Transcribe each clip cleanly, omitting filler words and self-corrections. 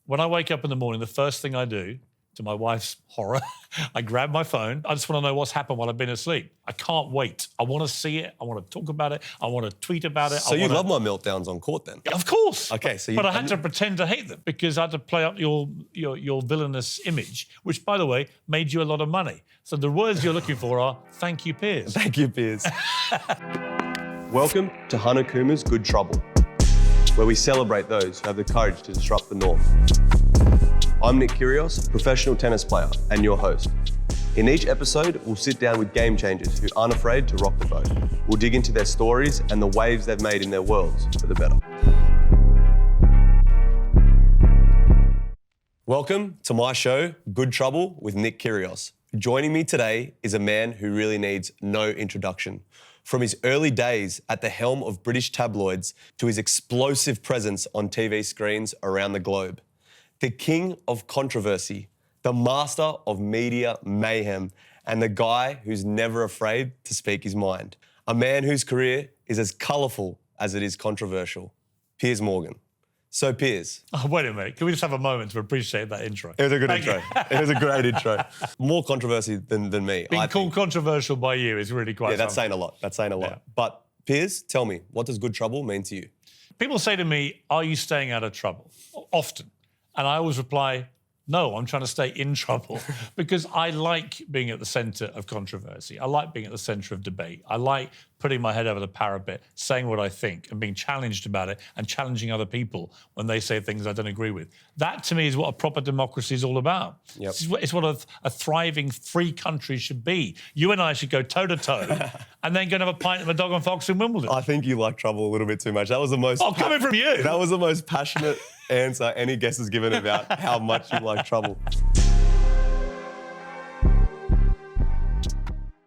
when I wake up in the morning, the first thing I do, to my wife's horror, I grab my phone. I just want to know what's happened while I've been asleep. I can't wait. I want to see it. I want to talk about it. I want to tweet about it. So you love my meltdowns on court then? Of course. Okay, so But I had to pretend to hate them because I had to play up your villainous image, which, by the way, made you a lot of money. So the words you're looking for are, thank you, Piers. Thank you, Piers. Welcome to Hana Kuma's Good Trouble, where we celebrate those who have the courage to disrupt the norm. I'm Nick Kyrgios, professional tennis player and your host. In each episode, we'll sit down with game changers who aren't afraid to rock the boat. We'll dig into their stories and the waves they've made in their worlds for the better. Welcome to my show, Good Trouble with Nick Kyrgios. Joining me today is a man who really needs no introduction. From his early days at the helm of British tabloids to his explosive presence on TV screens around the globe. The king of controversy, the master of media mayhem, and the guy who's never afraid to speak his mind. A man whose career is as colourful as it is controversial. Piers Morgan. So, Piers. Oh, wait a minute. Can we just have a moment to appreciate that intro? It was a good intro. It was a great intro. More controversy than me. Being called controversial by you is really quite that's saying a lot. That's saying a lot. Yeah. But, Piers, tell me, what does good trouble mean to you? People say to me, are you staying out of trouble? Often. And I always reply, no, I'm trying to stay in trouble because I like being at the centre of controversy. I like being at the centre of debate. I like putting my head over the parapet, saying what I think and being challenged about it and challenging other people when they say things I don't agree with. That, to me, is what a proper democracy is all about. Yep. It's what a thriving, free country should be. You and I should go toe-to-toe and then go and have a pint of a dog and fox in Wimbledon. I think you like trouble a little bit too much. That was the most... Oh, coming from you! That was the most passionate answer any guest has given about how much you like trouble.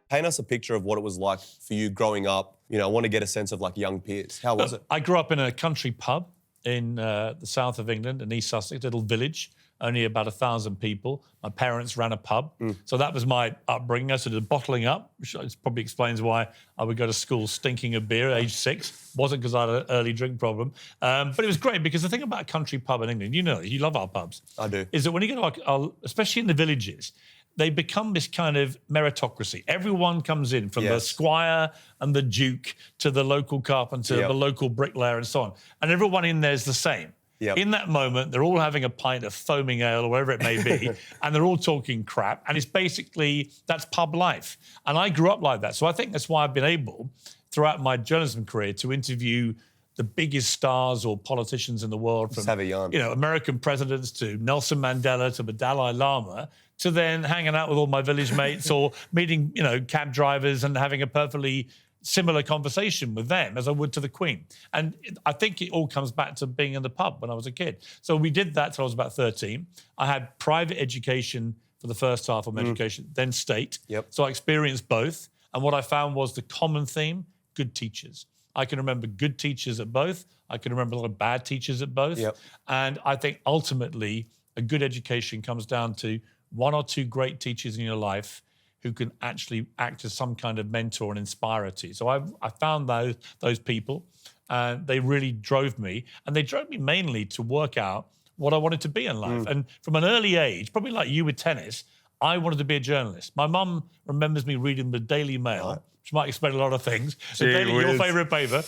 Paint us a picture of what it was like for you growing up. You know, I want to get a sense of like young Piers. How was it? I grew up in a country pub in the south of England, in East Sussex, a little village, only about 1,000 people. My parents ran a pub. So that was my upbringing. I started bottling up, which probably explains why I would go to school stinking of beer at age 6. Wasn't because I had an early drink problem. But it was great because the thing about a country pub in England, you know, you love our pubs. I do. Is that when you go to, especially in the villages, they become this kind of meritocracy. Everyone comes in, from the squire and the duke to the local carpenter, the local bricklayer and so on. And everyone in there is the same. In that moment, they're all having a pint of foaming ale or whatever it may be, and they're all talking crap. And it's basically, that's pub life. And I grew up like that. So I think that's why I've been able, throughout my journalism career, to interview the biggest stars or politicians in the world, from American presidents to Nelson Mandela to the Dalai Lama, to then hanging out with all my village mates or meeting, cab drivers and having a perfectly similar conversation with them as I would to the Queen. And I think it all comes back to being in the pub when I was a kid. So we did that till I was about 13. I had private education for the first half of my education, then state. So I experienced both. And what I found was the common theme, good teachers. I can remember good teachers at both. I can remember a lot of bad teachers at both. And I think ultimately a good education comes down to one or two great teachers in your life who can actually act as some kind of mentor and inspirer to you. So I found those people, and they really drove me. And they drove me mainly to work out what I wanted to be in life. And from an early age, probably like you with tennis, I wanted to be a journalist. My mum remembers me reading the Daily Mail, which might explain a lot of things. Your favourite paper.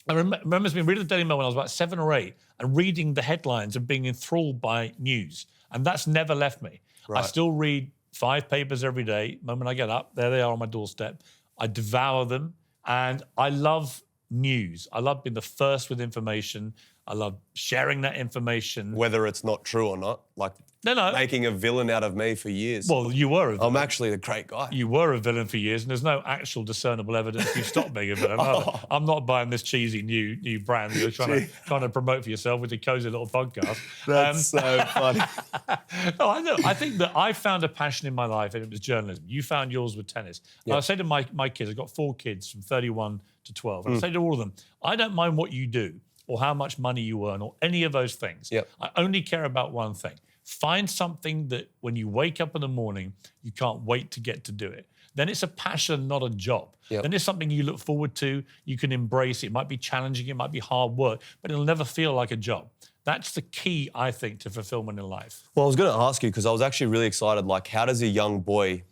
I remembers me reading the Daily Mail when I was about 7 or 8 and reading the headlines and being enthralled by news. And that's never left me. I still read 5 papers every day. The moment I get up, there they are on my doorstep. I devour them, and I love news. I love being the first with information. I love sharing that information. Whether it's not true or not, like making a villain out of me for years. Well, you were a villain. I'm actually a great guy. You were a villain for years, and there's no actual discernible evidence you stopped being a villain. I'm not buying this cheesy new brand you're trying to promote for yourself with your cozy little podcast. That's so funny. No, I know. I think that I found a passion in my life, and it was journalism. You found yours with tennis. And I say to my kids, I've got 4 kids from 31 to 12, and I say to all of them, I don't mind what you do or how much money you earn or any of those things. I only care about one thing. Find something that when you wake up in the morning, you can't wait to get to do it. Then it's a passion, not a job. Then it's something you look forward to, you can embrace. It might be challenging, it might be hard work, but it'll never feel like a job. That's the key, I think, to fulfillment in life. Well, I was going to ask you because I was actually really excited. Like, how does a young boy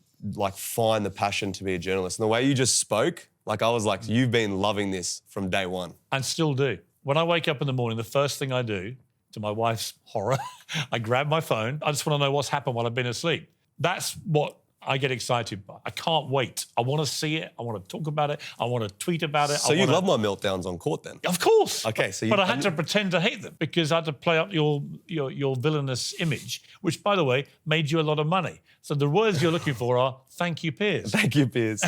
find the passion to be a journalist? And the way you just spoke, I was like, you've been loving this from day one. And still do. When I wake up in the morning, the first thing I do, to my wife's horror, I grab my phone. I just want to know what's happened while I've been asleep. That's what I get excited by. I can't wait. I want to see it. I want to talk about it. I want to tweet about it. So you love my meltdowns on court then? Of course. Okay. But I had to pretend to hate them because I had to play up your villainous image, which, by the way, made you a lot of money. So the words you're looking for are, thank you, Piers. Thank you, Piers.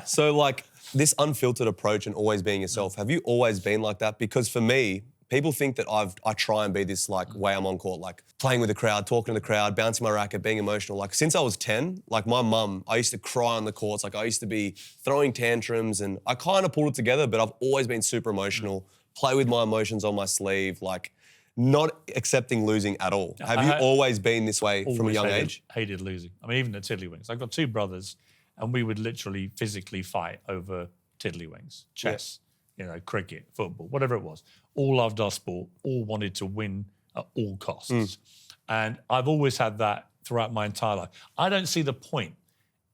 So this unfiltered approach and always being yourself, have you always been like that? Because for me, people think that I try and be this way I'm on court, playing with the crowd, talking to the crowd, bouncing my racket, being emotional. Since I was 10, my mum, I used to cry on the courts. I used to be throwing tantrums and I kind of pulled it together, but I've always been super emotional, play with my emotions on my sleeve, not accepting losing at all. Have you always been this way from a young age? Hated losing. I mean, even at Tiddlywinks. I've got two brothers and we would literally physically fight over Tiddlywinks, chess, cricket, football, whatever it was. All loved our sport, all wanted to win at all costs. And I've always had that throughout my entire life. I don't see the point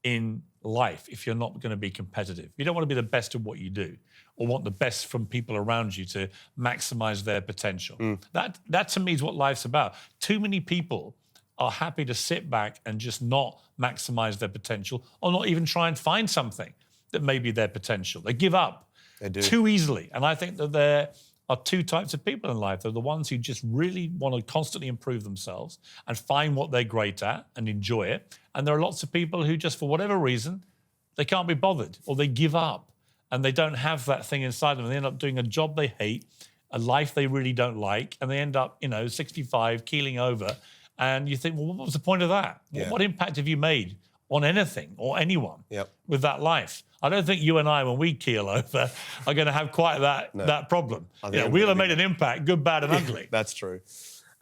in life if you're not going to be competitive. You don't want to be the best at what you do or want the best from people around you to maximize their potential. That to me is what life's about. Too many people are happy to sit back and just not maximize their potential or not even try and find something that may be their potential. They give up too easily. And I think that there are two types of people in life. They're the ones who just really want to constantly improve themselves and find what they're great at and enjoy it. And there are lots of people who just, for whatever reason, they can't be bothered or they give up and they don't have that thing inside them. And they end up doing a job they hate, a life they really don't like, and they end up, 65, keeling over. And you think, well, what was the point of that? Yeah. What impact have you made on anything or anyone with that life? I don't think you and I, when we keel over, are going to have quite that problem. We'll have made an impact, good, bad, and ugly. That's true.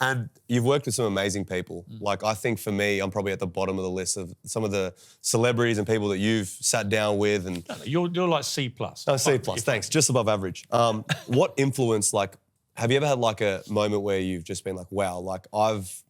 And you've worked with some amazing people. I think for me, I'm probably at the bottom of the list of some of the celebrities and people that you've sat down with. And you're like C+. Oh, C+, thanks. Just above average. What influence, have you ever had a moment where you've just been wow, I've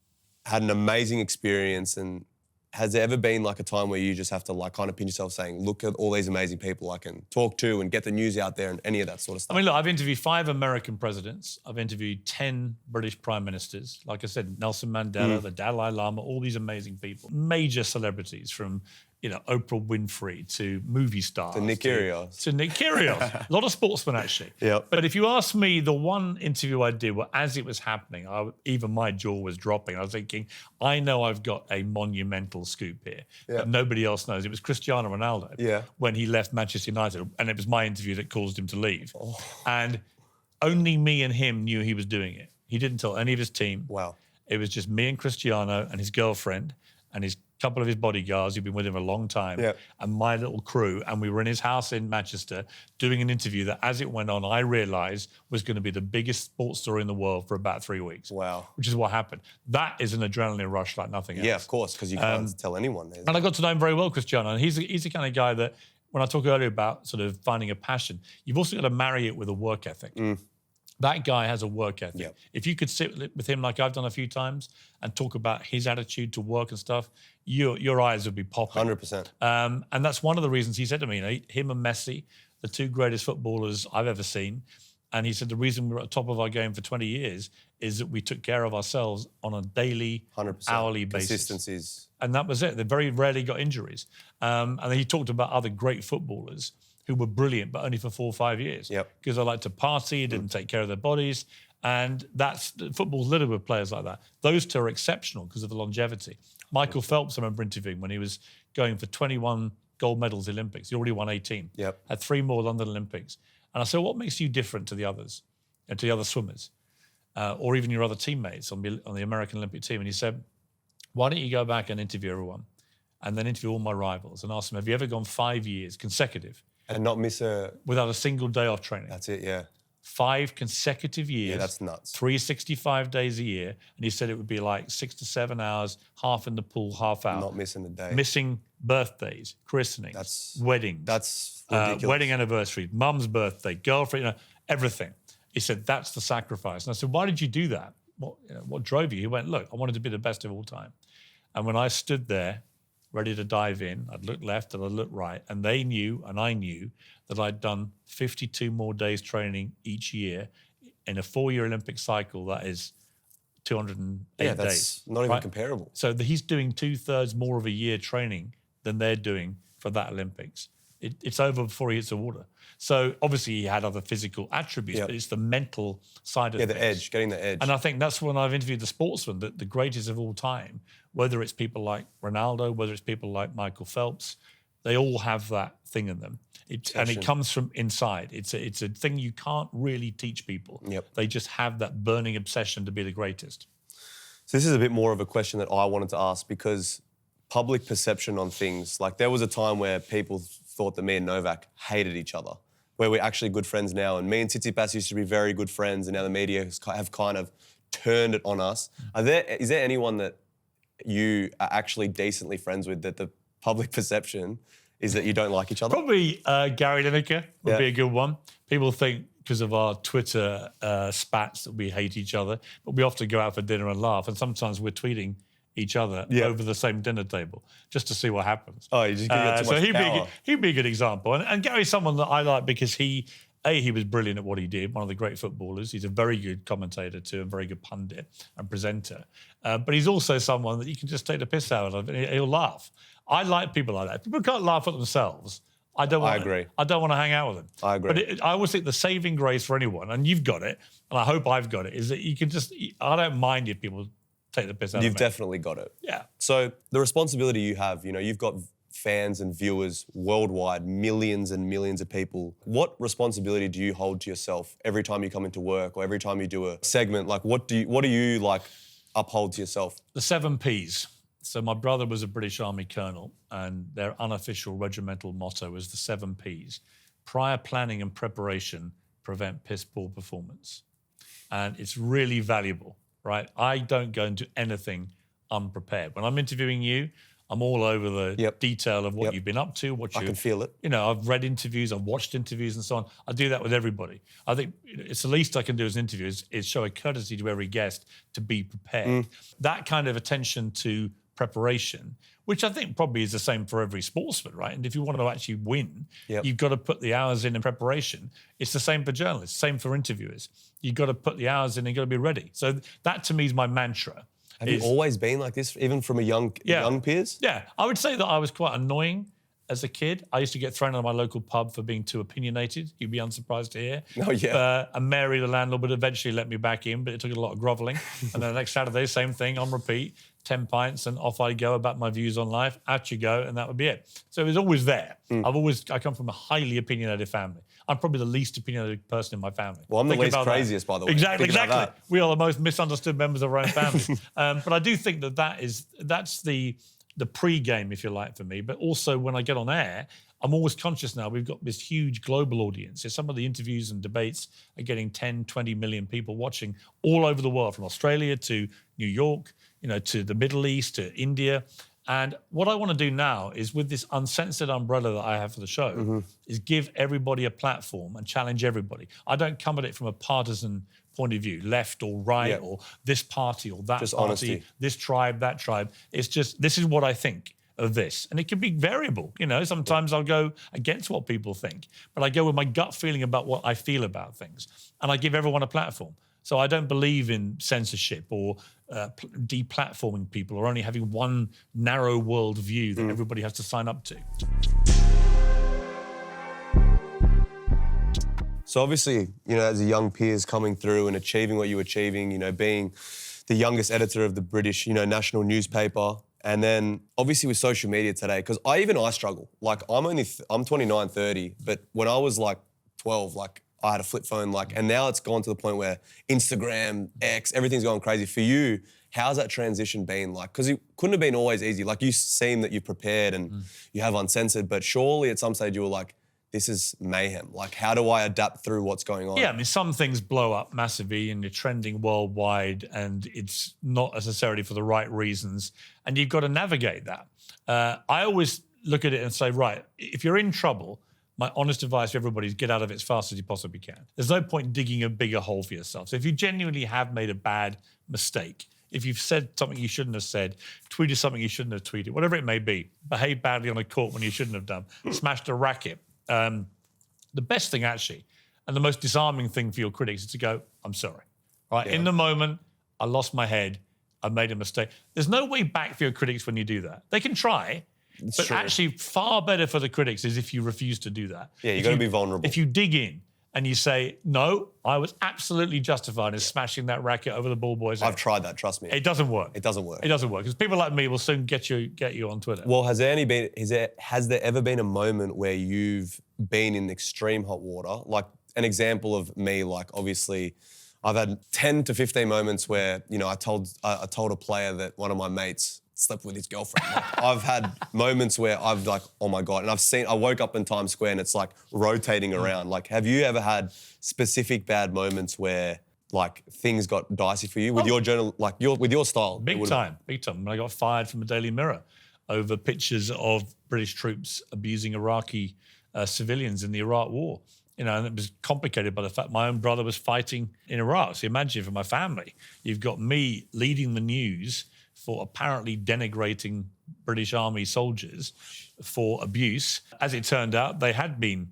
had an amazing experience, and has there ever been a time where you just have to kind of pinch yourself saying, look at all these amazing people I can talk to and get the news out there and any of that sort of stuff? I mean, look, I've interviewed 5 American presidents. I've interviewed 10 British prime ministers. Like I said, Nelson Mandela, the Dalai Lama, all these amazing people. Major celebrities from, Oprah Winfrey to movie stars. To Nick Kyrgios. To Nick Kyrgios. A lot of sportsmen, actually. Yep. But if you ask me, the one interview I did, as it was happening, even my jaw was dropping. I was thinking, I know I've got a monumental scoop here that nobody else knows. It was Cristiano Ronaldo when he left Manchester United, and it was my interview that caused him to leave. And only me and him knew he was doing it. He didn't tell any of his team. Wow. It was just me and Cristiano and his girlfriend and his couple of his bodyguards who'd been with him a long time, and my little crew. And we were in his house in Manchester doing an interview that, as it went on, I realised was going to be the biggest sports story in the world for about 3 weeks. Wow. Which is what happened. That is an adrenaline rush like nothing else. Yeah, of course, because you can't tell anyone. And I got to know him very well, Cristiano. And he's the kind of guy that, when I talked earlier about sort of finding a passion, you've also got to marry it with a work ethic. That guy has a work ethic. Yep. If you could sit with him like I've done a few times and talk about his attitude to work and stuff, your eyes would be popping. 100%. And that's one of the reasons he said to me, him and Messi, the 2 greatest footballers I've ever seen. And he said the reason we're at the top of our game for 20 years is that we took care of ourselves on a daily, 100%. hourly basis. Consistencies. And that was it. They very rarely got injuries. And then he talked about other great footballers who were brilliant, but only for 4 or 5 years. Because they like to party, didn't take care of their bodies. And football's littered with players like that. Those 2 are exceptional because of the longevity. Michael Phelps, I remember interviewing when he was going for 21 gold medals at the Olympics. He already won 18. Had 3 more London Olympics. And I said, what makes you different to the others, and to the other swimmers, or even your other teammates on the American Olympic team? And he said, why don't you go back and interview everyone, and then interview all my rivals and ask them, have you ever gone 5 years consecutive and not miss without a single day off training? That's it, yeah. 5 consecutive years. Yeah, that's nuts. 365 days a year. And he said it would be like 6 to 7 hours, half in the pool, half out. Not missing a day. Missing birthdays, christenings, weddings. That's ridiculous. Wedding anniversaries, mum's birthday, girlfriend, everything. He said, that's the sacrifice. And I said, why did you do that? what drove you? He went, look, I wanted to be the best of all time. And when I stood there, ready to dive in, I'd look left and I'd look right, and they knew and I knew that I'd done 52 more days training each year in a 4-year Olympic cycle. That is 208 that's days. Not even comparable. So he's doing 2/3 more of a year training than they're doing for that Olympics. It's over before he hits the water. So obviously he had other physical attributes, but it's the mental side of things. The edge, getting the edge. And I think that's when I've interviewed the sportsmen, the greatest of all time, whether it's people like Ronaldo, whether it's people like Michael Phelps, they all have that thing in them. And it comes from inside. It's a thing you can't really teach people. They just have that burning obsession to be the greatest. So this is a bit more of a question that I wanted to ask, because public perception on things, like there was a time where people thought that me and Novak hated each other, where we're actually good friends now. And me and Tsitsipas used to be very good friends, and now the media have kind of turned it on us. Is there anyone that you are actually decently friends with that the public perception is that you don't like each other? Probably Gary Lineker would be a good one. People think because of our Twitter spats that we hate each other, but we often go out for dinner and laugh, and sometimes we're tweeting each other over the same dinner table just to see what happens. Oh, you just give it too much power. He'd be a good example. And Gary's someone that I like because he was brilliant at what he did, one of the great footballers. He's a very good commentator too, and very good pundit and presenter. But he's also someone that you can just take the piss out of, and he'll laugh. I like people like that. People can't laugh at themselves. I agree. I don't want to hang out with them. I agree. But I always think the saving grace for anyone, and you've got it, and I hope I've got it, is that you can just, I don't mind if people take the piss out of me. You've definitely got it. Yeah. So the responsibility you have, you've got fans and viewers worldwide, millions and millions of people. What responsibility do you hold to yourself every time you come into work or every time you do a segment? Like, what do you like uphold to yourself? The 7 Ps. So my brother was a British Army colonel, and their unofficial regimental motto was the 7 Ps. Prior planning and preparation prevent piss poor performance. And it's really valuable, right? I don't go into anything unprepared. When I'm interviewing you, I'm all over the detail of what you've been up to, I can feel it. I've read interviews, I've watched interviews and so on. I do that with everybody. I think it's the least I can do as an interview is show a courtesy to every guest to be prepared. That kind of attention to preparation, which I think probably is the same for every sportsman, right? And if you want to actually win, you've got to put the hours in preparation. It's the same for journalists, same for interviewers. You've got to put the hours in and you've got to be ready. So that to me is my mantra. Have you always been like this, even from a young Piers? Yeah, I would say that I was quite annoying as a kid. I used to get thrown out of my local pub for being too opinionated. You'd be unsurprised to hear. Oh, yeah. And Mary, the landlord, would eventually let me back in, but it took a lot of grovelling. And then the next Saturday, same thing, on repeat, 10 pints, and off I go about my views on life. Out you go, and that would be it. So it was always there. I come from a highly opinionated family. I'm probably the least opinionated person in my family. Well, I'm the least craziest, by the way. Exactly. We are the most misunderstood members of our own family. But I do think that's the pre-game, if you like, for me. But also when I get on air, I'm always conscious now we've got this huge global audience. So some of the interviews and debates are getting 10, 20 million people watching all over the world, from Australia to New York, to the Middle East, to India. And what I want to do now is, with this uncensored umbrella that I have for the show, is give everybody a platform and challenge everybody. I don't come at it from a partisan point of view, left or right, or this party or that just party, honesty. This tribe, that tribe. It's just, this is what I think of this. And it can be variable. Sometimes I'll go against what people think, but I go with my gut feeling about what I feel about things. And I give everyone a platform. So I don't believe in censorship or deplatforming people, or only having one narrow world view that everybody has to sign up to. So obviously, as a young Piers coming through and achieving what you're achieving, being the youngest editor of the British, national newspaper, and then obviously with social media today, because I struggle. Like I'm 29, 30, but when I was like 12, I had a flip phone, and now it's gone to the point where Instagram, X, everything's going crazy. For you, how's that transition been like? Because it couldn't have been always easy. Like, you seem that you've prepared and you have uncensored, but surely at some stage you were like, this is mayhem. Like, how do I adapt through what's going on? Yeah, some things blow up massively and you're trending worldwide, and it's not necessarily for the right reasons, and you've got to navigate that. I always look at it and say, right, if you're in trouble, my honest advice to everybody is get out of it as fast as you possibly can. There's no point digging a bigger hole for yourself. So if you genuinely have made a bad mistake, if you've said something you shouldn't have said, tweeted something you shouldn't have tweeted, whatever it may be, behaved badly on a court when you shouldn't have done, smashed a racket, the best thing actually, and the most disarming thing for your critics is to go, I'm sorry. Right? Yeah. In the moment, I lost my head. I made a mistake. There's no way back for your critics when you do that. They can try, but true. Actually far better for the critics is if you refuse to do that. Yeah, you got to be vulnerable. If you dig in and you say, no, I was absolutely justified in smashing that racket over the ball boy's head. I've tried that, trust me. It doesn't work. It doesn't work. It doesn't work because people like me will soon get you on Twitter. Well, has there ever been a moment where you've been in extreme hot water? Like an example of me, like obviously I've had 10 to 15 moments where, you know, I told a player that one of my mates slept with his girlfriend. Like, I've had moments where I've like, oh my God. And I woke up in Times Square and it's like rotating around. Like, have you ever had specific bad moments where like things got dicey for you with your journal, like with your style? Big time. When I got fired from the Daily Mirror over pictures of British troops abusing Iraqi civilians in the Iraq War. You know, and it was complicated by the fact my own brother was fighting in Iraq. So imagine for my family, you've got me leading the news for apparently denigrating British Army soldiers for abuse. As it turned out, they had been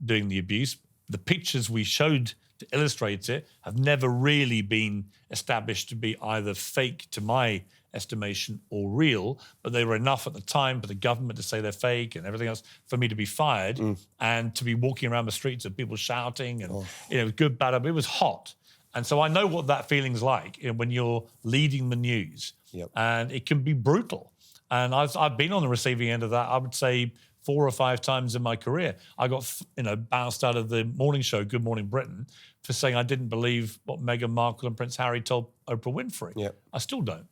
doing the abuse. The pictures we showed to illustrate it have never really been established to be either fake to my estimation or real, but they were enough at the time for the government to say they're fake and everything else for me to be fired and to be walking around the streets of people shouting and you know, good, bad, it was hot. And so I know what that feeling's like, you know, when you're leading the news. Yep. And it can be brutal. And I've been on the receiving end of that, I would say 4 or 5 times in my career. I got, you know, bounced out of the morning show, Good Morning Britain, for saying I didn't believe what Meghan Markle and Prince Harry told Oprah Winfrey. Yep. I still don't.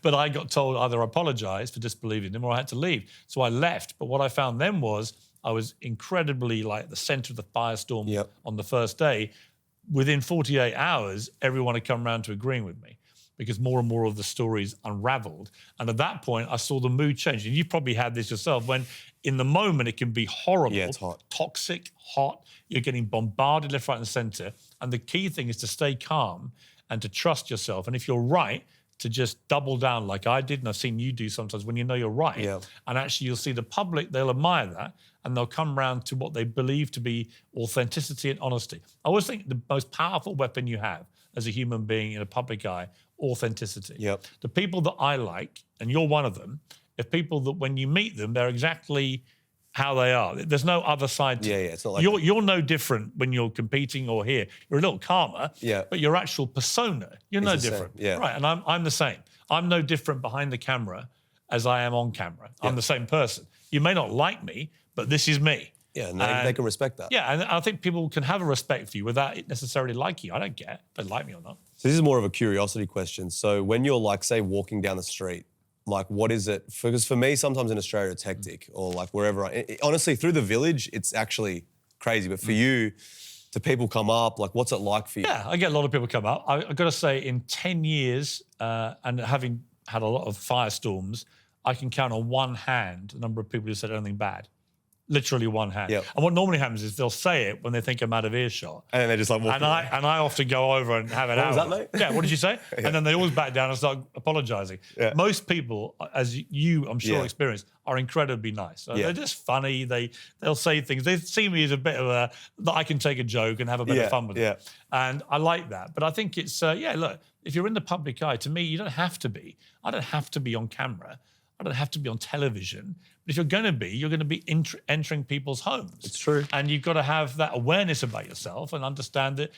But I got told either I apologise for disbelieving them or I had to leave. So I left. But what I found then was I was incredibly like the centre of the firestorm on the first day. Within 48 hours, everyone had come around to agreeing with me because more and more of the stories unravelled. And at that point, I saw the mood change. And you probably had this yourself when in the moment it can be horrible. Yeah, it's hot. Toxic, hot. You're getting bombarded left, right and centre. And the key thing is to stay calm and to trust yourself. And if you're right, to just double down like I did, and I've seen you do sometimes when you know you're right. Yeah. And actually you'll see the public, they'll admire that, and they'll come round to what they believe to be authenticity and honesty. I always think the most powerful weapon you have as a human being in a public eye, authenticity. Yep. The people that I like, and you're one of them, are people that when you meet them, they're exactly how they are. There's no other side to it. It's not like you're no different when you're competing or here. You're a little calmer, but your actual persona, you're no different. Yeah. Right, and I'm the same. I'm no different behind the camera as I am on camera. I'm the same person. You may not like me, but this is me. Yeah, and they can respect that. Yeah, and I think people can have a respect for you without it necessarily liking you. I don't care if they like me or not. So this is more of a curiosity question. So when you're like, say, walking down the street, like, what is it? Because for me, sometimes in Australia, it's hectic, or like wherever. Honestly, through the village, it's actually crazy. But for you, do people come up? Like, what's it like for you? Yeah, I get a lot of people come up. I've got to say, in 10 years, and having had a lot of firestorms, I can count on one hand the number of people who said anything bad. Literally one hand. Yep. And what normally happens is they'll say it when they think I'm out of earshot. And then they're just like walking away. And I often go over and have an hour. What was that, mate? Yeah, what did you say? Yeah. And then they always back down and start apologising. Yeah. Most people, as you, I'm sure, experience, are incredibly nice. They're just funny. They'll say things. They see me as a bit of that I can take a joke and have a bit of fun with it. And I like that. But I think it's, look, if you're in the public eye, to me, you don't have to be. I don't have to be on camera. I don't have to be on television. But if you're going to be entering people's homes. It's true. And you've got to have that awareness about yourself and understand that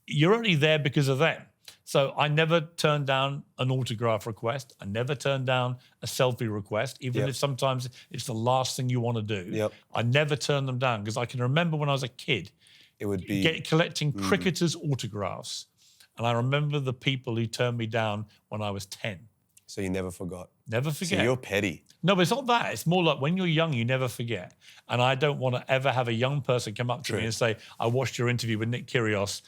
you're only there because of them. So I never turn down an autograph request. I never turn down a selfie request, even if sometimes it's the last thing you want to do. Yep. I never turn them down because I can remember when I was a kid, it would be collecting cricketers' autographs. And I remember the people who turned me down when I was 10. So you never forgot? Never forget. So you're petty. No, but it's not that. It's more like when you're young, you never forget. And I don't want to ever have a young person come up to me and say, I watched your interview with Nick Kyrgios.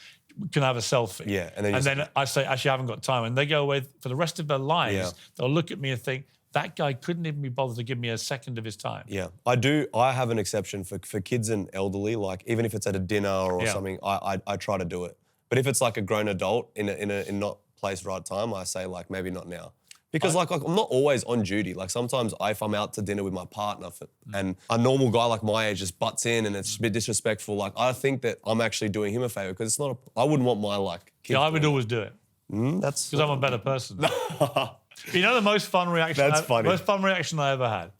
Can I have a selfie? Yeah. And then I say, actually, I haven't got time. And they go away for the rest of their lives. Yeah. They'll look at me and think, That guy couldn't even be bothered to give me a second of his time. Yeah, I do. I have an exception for kids and elderly. Like even if it's at a dinner or something, I try to do it. But if it's like a grown adult in not place right time, I say like maybe not now. Because like I'm not always on duty. Like sometimes if I'm out to dinner with my partner and a normal guy like my age just butts in and it's a bit disrespectful, like I think that I'm actually doing him a favour because it's not. I wouldn't want my like. Yeah, I would always do it. That's because I'm a better person. You know the most fun reaction. That's funny. Most fun reaction I ever had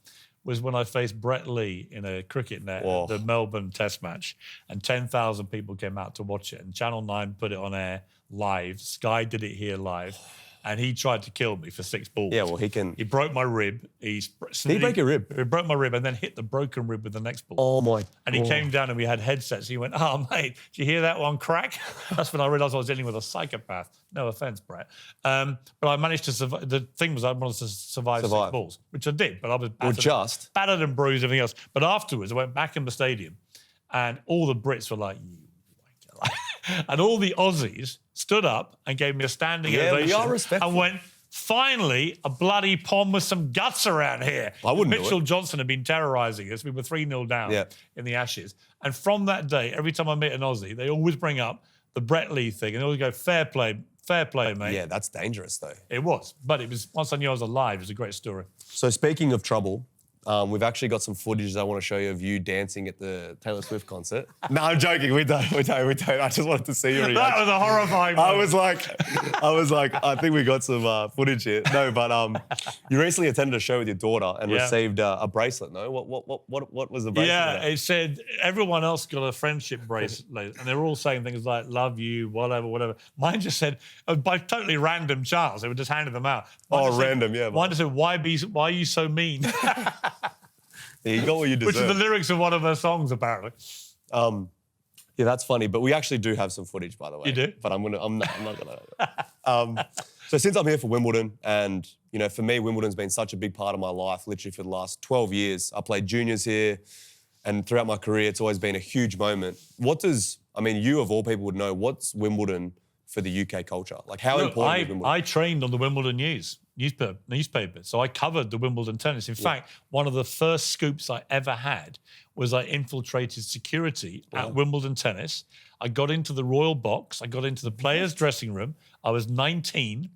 was when I faced Brett Lee in a cricket net at the Melbourne Test match, and 10,000 people came out to watch it, and Channel 9 put it on air live. Sky did it here live. And he tried to kill me for 6 balls. Yeah, well, he can. He broke my rib. Did he break your rib? He broke my rib and then hit the broken rib with the next ball. Oh, my God. And he came down and we had headsets. He went, oh, mate, did you hear that one crack? That's when I realised I was dealing with a psychopath. No offence, Brett. But I managed to survive. The thing was I wanted to survive 6 balls, which I did. But I was battered and bruised, everything else. But afterwards, I went back in the stadium and all the Brits were like, you wanker. And all the Aussies stood up and gave me a standing ovation. We are respectful. And went, finally, a bloody pom with some guts around here. I wouldn't Mitchell Johnson had been terrorising us. We were 3-0 down in the Ashes. And from that day, every time I meet an Aussie, they always bring up the Brett Lee thing and they always go, fair play, mate. Yeah, that's dangerous, though. It was. But it was, once I knew I was alive, it was a great story. So speaking of trouble, we've actually got some footage I want to show you of you dancing at the Taylor Swift concert. No, I'm joking. We don't. I just wanted to see your reaction. That was a horrifying moment. I was like, I think we got some footage here. No, but you recently attended a show with your daughter and received a bracelet. No, what was the bracelet? Yeah, it said everyone else got a friendship bracelet, and they were all saying things like "love you," whatever. Mine just said by totally random chance. They were just handing them out. Random, yeah. Mine just said, "Why are you so mean?" Yeah, you got what you deserve. Which is the lyrics of one of her songs, apparently. Yeah, that's funny. But we actually do have some footage, by the way. You do? But I'm not gonna. So since I'm here for Wimbledon, and you know, for me, Wimbledon's been such a big part of my life, literally for the last 12 years. I played juniors here, and throughout my career, it's always been a huge moment. You of all people would know, what's for the UK culture? Like how important is Wimbledon? I trained on the Wimbledon newspaper. So I covered the Wimbledon tennis. In fact, one of the first scoops I ever had was I infiltrated security at Wimbledon tennis. I got into the royal box. I got into the players' dressing room. I was 19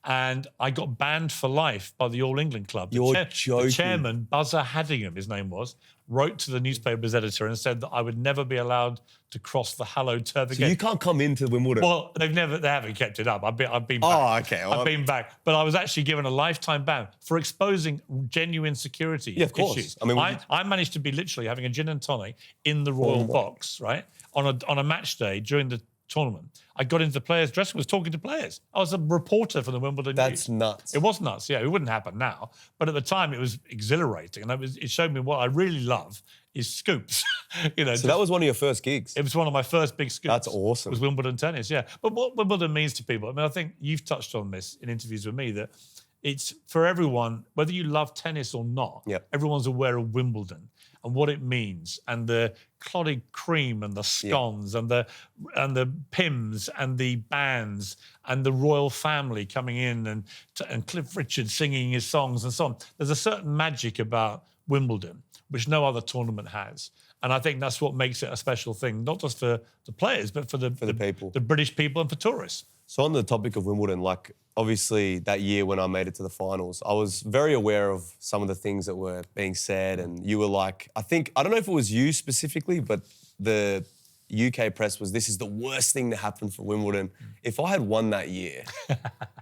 and I got banned for life by the All England Club. You're joking. The chairman, Buzzer Haddingham, his name was, wrote to the newspaper's editor and said that I would never be allowed to cross the hallowed turf again. So you can't come into Wimbledon? Well, they haven't kept it up. I've been back. Oh, okay. Well, I've been back. But I was actually given a lifetime ban for exposing genuine security issues. I managed to be literally having a gin and tonic in the royal box, right, on a match day during the tournament. I got into the players' dressing room, was talking to players. I was a reporter for the Wimbledon News. That's nuts. It was nuts, yeah. It wouldn't happen now. But at the time, it was exhilarating. And it showed me what I really love is scoops. So that was one of your first gigs? It was one of my first big scoops. That's awesome. It was Wimbledon tennis, yeah. But what Wimbledon means to people, I think you've touched on this in interviews with me, that it's for everyone, whether you love tennis or not, everyone's aware of Wimbledon and what it means, and the clotted cream and the scones and the Pims and the bands and the royal family coming in and Cliff Richard singing his songs and so on. There's a certain magic about Wimbledon which no other tournament has. And I think that's what makes it a special thing, not just for the players, but for the people, the British people, and for tourists. So on the topic of Wimbledon, like obviously that year when I made it to the finals, I was very aware of some of the things that were being said, and you were like, I don't know if it was you specifically, but the UK press was, this is the worst thing to happen for Wimbledon. If I had won that year,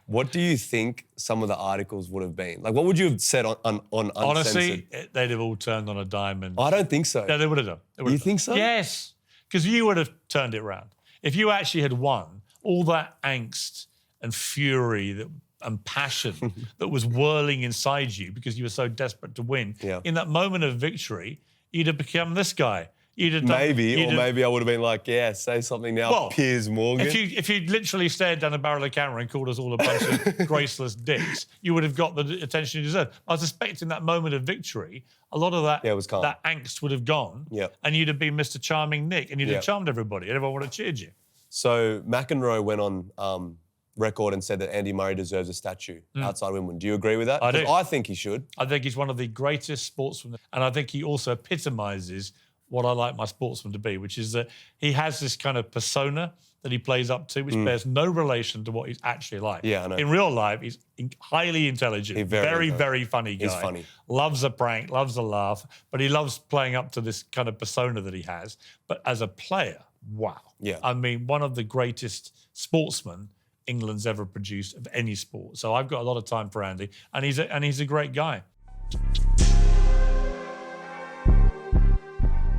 what do you think some of the articles would have been? Like, what would you have said on Uncensored? Honestly, they'd have all turned on a dime. I don't think so. Yeah, they would have done. You think so? Yes, because you would have turned it around. If you actually had won, all that angst and fury and passion that was whirling inside you because you were so desperate to win, in that moment of victory, you'd have become this guy. Maybe I would have been like, say something now, Piers Morgan. If you'd literally stared down the barrel of the camera and called us all a bunch of graceless dicks, you would have got the attention you deserve. I suspect in that moment of victory, a lot of that, that angst would have gone, and you'd have been Mr. Charming Nick, and you'd have charmed everybody, and everyone would have cheered you. So McEnroe went on record and said that Andy Murray deserves a statue outside Wimbledon. Do you agree with that? I do. I think he should. I think he's one of the greatest sportsmen. And I think he also epitomises what I like my sportsman to be, which is that he has this kind of persona that he plays up to, which bears no relation to what he's actually like. Yeah, I know. In real life, he's highly intelligent, very funny guy. He's funny. Loves a prank, loves a laugh, but he loves playing up to this kind of persona that he has. But as a player, wow. Yeah. I mean, one of the greatest sportsmen England's ever produced of any sport. So I've got a lot of time for Andy, and he's a great guy.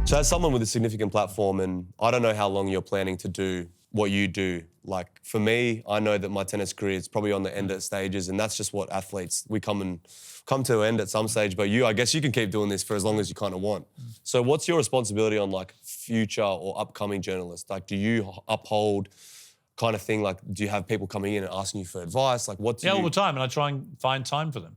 So as someone with a significant platform, and I don't know how long you're planning to do what you do. Like for me, I know that my tennis career is probably on the end at stages, and that's just what athletes, we come to an end at some stage. But I guess you can keep doing this for as long as you kind of want. So what's your responsibility on like future or upcoming journalists? Like, do you uphold kind of thing? Like, do you have people coming in and asking you for advice? Like, what do you... all the time, and I try and find time for them.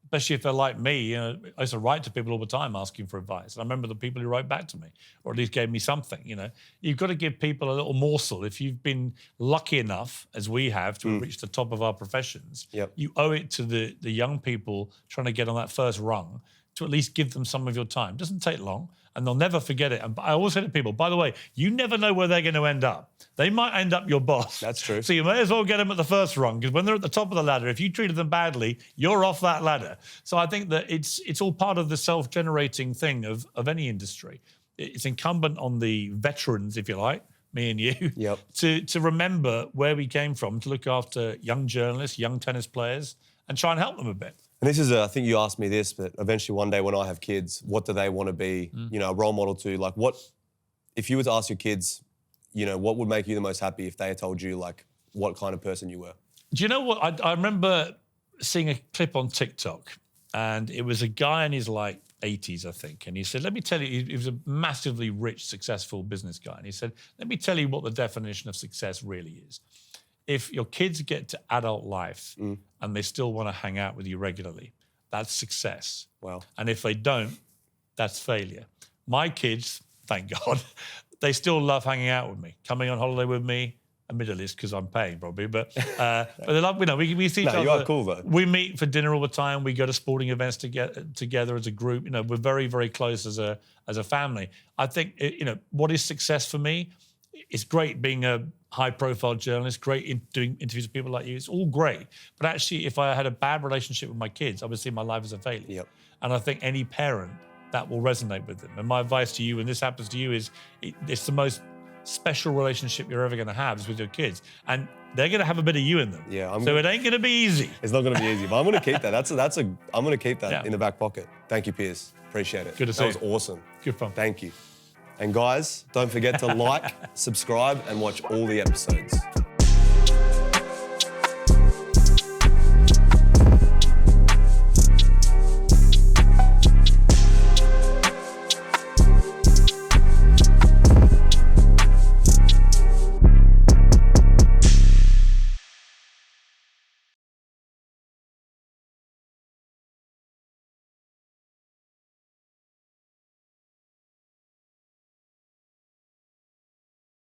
Especially if they're like me, I used to write to people all the time asking for advice. And I remember the people who wrote back to me, or at least gave me something, You've got to give people a little morsel. If you've been lucky enough, as we have, to have reached the top of our professions, you owe it to the young people trying to get on that first rung to at least give them some of your time. It doesn't take long, and they'll never forget it. And I always say to people, by the way, you never know where they're going to end up. They might end up your boss. That's true. So you may as well get them at the first rung, because when they're at the top of the ladder, if you treated them badly, you're off that ladder. So I think that it's all part of the self-generating thing of any industry. It's incumbent on the veterans, if you like, me and you, to remember where we came from, to look after young journalists, young tennis players, and try and help them a bit. And this is I think you asked me this, but eventually one day when I have kids, what do they want to be, a role model to? Like if you were to ask your kids, what would make you the most happy if they told you like what kind of person you were? Do you know what? I remember seeing a clip on TikTok, and it was a guy in his like 80s, I think. And he said, let me tell you, he was a massively rich, successful business guy. And he said, let me tell you what the definition of success really is. If your kids get to adult life and they still want to hang out with you regularly, that's success. Wow. And if they don't, that's failure. My kids, thank God, they still love hanging out with me, coming on holiday with me. Admittedly, it's because I'm paying probably, but they love, we see each other. You are cool though. We meet for dinner all the time. We go to sporting events together as a group. We're very, very close as a family. I think, what is success for me? It's great being a high-profile journalist, great in doing interviews with people like you. It's all great. But actually, if I had a bad relationship with my kids, I would see my life as a failure. Yep. And I think any parent, that will resonate with them. And my advice to you, when this happens to you, is it's the most special relationship you're ever going to have is with your kids. And they're going to have a bit of you in them. Yeah. So it ain't going to be easy. It's not going to be easy, but I'm going to keep that. I'm going to keep that in the back pocket. Thank you, Piers. Appreciate it. Good to see you. That was awesome. Good fun. Thank you. And guys, don't forget to like, subscribe, and watch all the episodes.